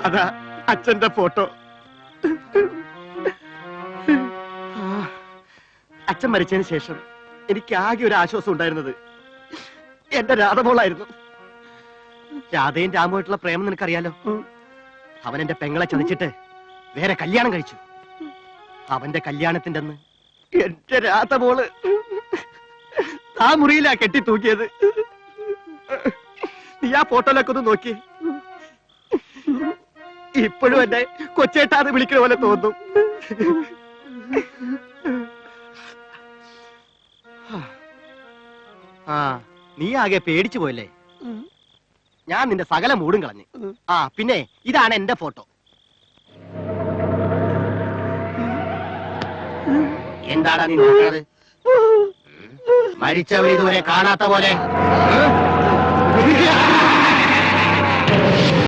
അതാ അച്ഛന്റെ ഫോട്ടോ. അച്ഛൻ മരിച്ചതിന് ശേഷം എനിക്ക് ആകെ ഒരു ആശ്വാസം ഉണ്ടായിരുന്നത് എന്റെ രാധമോളായിരുന്നു. രാധയും രാമുമായിട്ടുള്ള പ്രേമം നിനക്കറിയാലോ. അവൻ എന്റെ പെങ്ങളെ ചതിച്ചിട്ട് വേറെ കല്യാണം കഴിച്ചു. അവന്റെ കല്യാണത്തിന്റെ അന്ന് എന്റെ രാധമോള് ആ മുറിയിലാ കെട്ടി തൂക്കിയത്. നീ ആ ഫോട്ടോയിലൊക്കെ ഒന്ന് നോക്കി. ഇപ്പോഴും എന്നെ കൊച്ചേട്ടാന്ന് വിളിക്കുന്ന പോലെ തോന്നും. ആ, നീ ആകെ പേടിച്ചു പോയല്ലേ? ഞാൻ നിന്റെ സകല മൂടും കളഞ്ഞു. ആ പിന്നെ ഇതാണ് എന്റെ ഫോട്ടോ. എന്താടാ നീ നോക്കുന്നത്? മരിച്ചവർ ഇതുവരെ കാണാത്ത പോലെ.